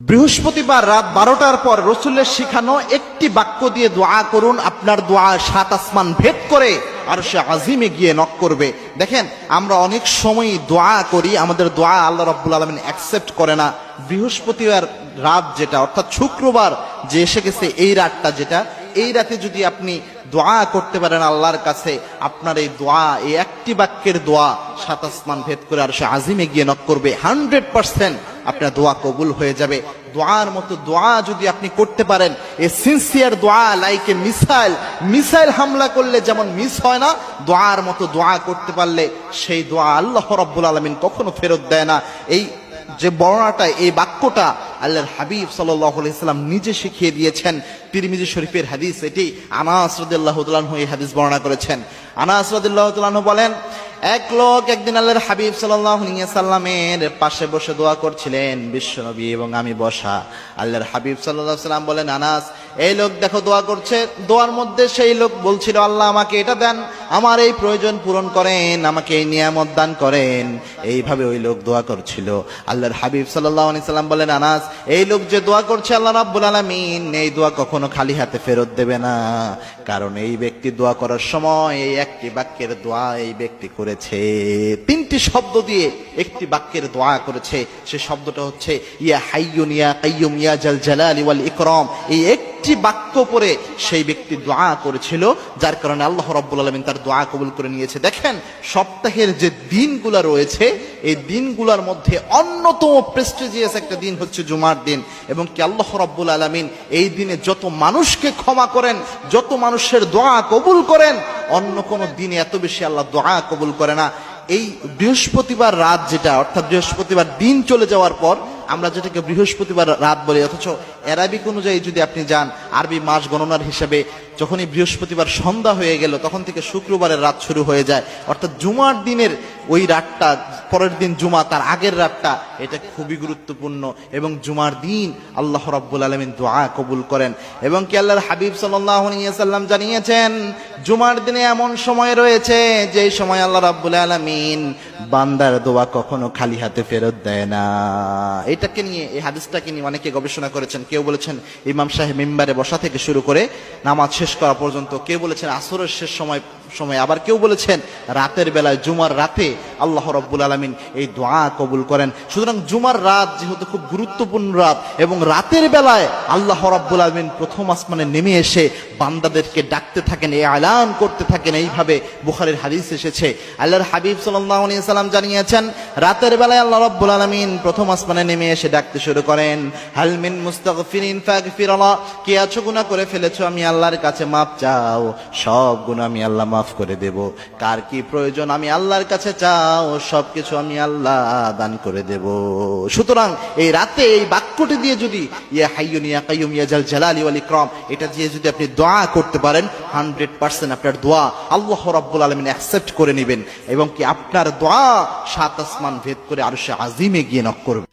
বৃহস্পতিবার রাত 12টার পর রসুলের শিখানো একটি বাক্য দিয়ে দোয়া করুন, আপনার দোয়া 7 আসমান ভেদ করে আরশে আজিমে গিয়ে নক করবে। দেখেন, আমরা অনেক সময় দোয়া করি, আমাদের দোয়া আল্লাহ রাব্বুল আলামিন অ্যাকসেপ্ট করে না। বৃহস্পতিবার রাত যেটা, অর্থাৎ শুক্রবার যে এসে গেছে, এই রাতটা যেটা, এই রাতে যদি আপনি দোয়া করতে পারেন আল্লাহর কাছে, আপনার এই দোয়া, এই একটি বাক্যের দোয়া 7 আসমান ভেদ করে আরশে আজিমে গিয়ে নক করবে। 100% আপনার দোয়া কবুল হয়ে যাবে। দোয়ার মতো দোয়া যদি আপনি করতে পারেন, এই সিনসিয়ার দোয়া, লাইক এ মিসাইল হামলা করলে যেমন মিস হয় না, দোয়ার মতো দোয়া করতে পারলে সেই দোয়া আল্লাহ রাব্বুল আলামিন কখনো ফেরত দেয় না। এই যে বর্ণনাটা, এই বাক্যটা আল্লাহর হাবিব সাল্লাল্লাহু আলাইহি সাল্লাম নিজে শিখিয়ে দিয়েছেন। তিরমিজি শরীফের হাদিস এটি। আনাস রাদিয়াল্লাহু তাআলা আনহু এই হাদিস বর্ণনা করেছেন। আনাস রাদিয়াল্লাহু তাআলা আনহু বলেন, এক লোক একদিন আল্লাহর হাবিব সাল্লাল্লাহু আলাইহি সাল্লামের পাশে বসে দোয়া করছিলেন, বিশ্বনবী এবং আমি বসা। আল্লাহর হাবিব সাল্লাল্লাহু আলাইহি সাল্লাম বলেন, আনাস, এই লোক দেখো দোয়া করছে। দোয়ার মধ্যে সেই লোক বলছিল, আল্লাহ আমাকে এটা দেন, আমার এই প্রয়োজন পূরণ করেন, আমাকে এই নিয়ামত দান করেন। এইভাবে ওই লোক দোয়া করছিল। আল্লাহর হাবিব সাল্লাল্লাহু আলাইহি সাল্লাম বলেন, আনাস, এই লোক যে দোয়া করছে, আল্লাহ রাব্বুল আলামিন এই দোয়া কখনো খালি হাতে ফেরত দেবে না, কারণ এই ব্যক্তি দোয়া করার সময় এই একটি বাক্যের দোয়া এই ব্যক্তি করেছে। 3টি শব্দ দিয়ে একটি বাক্যের দোয়া করেছে। সে শব্দটা হচ্ছে ইয়া হাইয়ুন ইয়া কাইয়ুম ইয়া জাল জালালি ওয়াল ইকরাম। এই একটি বাক্য পরে সেই ব্যক্তি দোয়া করেছিল, যার কারণে আল্লাহ রাব্বুল আলামিন তার দোয়া কবুল করে নিয়েছে। দেখেন, সপ্তাহের যে দিনগুলো রয়েছে, এই দিনগুলোর মধ্যে অন্যতম প্রেস্টিজিয়াস একটা দিন হচ্ছে জুমার দিন। এবং কি আল্লাহ রাব্বুল আলামিন এই দিনে যত মানুষকে ক্ষমা করেন, যত মানুষের দোয়া কবুল করেন, অন্য কোন দিনে এত বেশি আল্লাহ দোয়া কবুল করে না। এই বৃহস্পতিবার রাত যেটা, অর্থাৎ বৃহস্পতিবার দিন চলে যাওয়ার পর আমরা যেটাকে বৃহস্পতিবার রাত বলি, অথচ অ্যারাবিক অনুযায়ী যদি আপনি যান, আরবি মাস গণনার হিসাবে যখনই বৃহস্পতিবার সন্ধ্যা হয়ে গেল, তখন থেকে শুক্রবারের রাত শুরু হয়ে যায়। অর্থাৎ জুমার দিনের ওই রাতটা, পরের দিন জুমা, তার আগের রাতটা, এটা খুবই গুরুত্বপূর্ণ। এবং জুমার দিন আল্লাহ রাব্বুল আলামিন দোয়া কবুল করেন। এবং কি আল্লাহর হাবিব সাল্লাল্লাহু আলাইহি সাল্লাম জানিয়েছেন, জুমার দিনে এমন সময় রয়েছে যে সময় আল্লাহ রাব্বুল আলামিন বান্দার দোয়া কখনো খালি হাতে ফেরত দেয় না। এটাকে নিয়ে, এই হাদিসটাকে নিয়ে অনেকে গবেষণা করেছেন। কেউ বলেছেন ইমাম সাহেব মিম্বারে বসা থেকে শুরু করে নামাজ শেষ করা পর্যন্ত, কেউ বলেছেন আসরের শেষ সময়, আবার কেউ বলেছেন রাতের বেলায়, জুমার রাতে আল্লাহ রাব্বুল আলামিন এই দোয়া কবুল করেন। সুতরাং জুমার রাত যেহেতু খুব গুরুত্বপূর্ণ রাত, এবং রাতের বেলায় আল্লাহ রাব্বুল আলামিন প্রথম আসমানে নেমে এসে বান্দাদেরকে ডাকতে থাকেন, এই এলান করতে থাকেন। এইভাবে বুখারীর হাদিস এসেছে। আল্লাহর হাবিব সাল্লাল্লাহু আলাইহি সাল্লাম জানিয়েছেন, রাতের বেলায় আল্লাহ রাব্বুল আলামিন প্রথম আসমানে নেমে এসে ডাকতে শুরু করেন, হাল মিন মুস্তাগফিরিন ফাগফিরল্লাহ, কে আছো গুনাহ করে ফেলেছো, আমি আল্লাহর কাছে মাপ চাও, সব গুনাহ আমি আল্লাহ মাফ করে দেব। কার কি প্রয়োজন আমি আল্লাহর কাছে চাও, সবকিছু আমি আল্লাহ দান করে দেব। সুতরাং এই রাতে এই বাক্যটি দিয়ে যদি ইয়া হাইয়ুন ইয়া কাইয়ুম ইয়া জাল জালালি ওয়াল ইকরাম, এটা দিয়ে যদি আপনি দোয়া করতে পারেন, 100% আপনার দোয়া আল্লাহ রাব্বুল আলামিন অ্যাকসেপ্ট করে নেবেন। এবং কি আপনার দোয়া 7 আসমান ভেদ করে আরশে আজিমে গিয়ে নক করবে।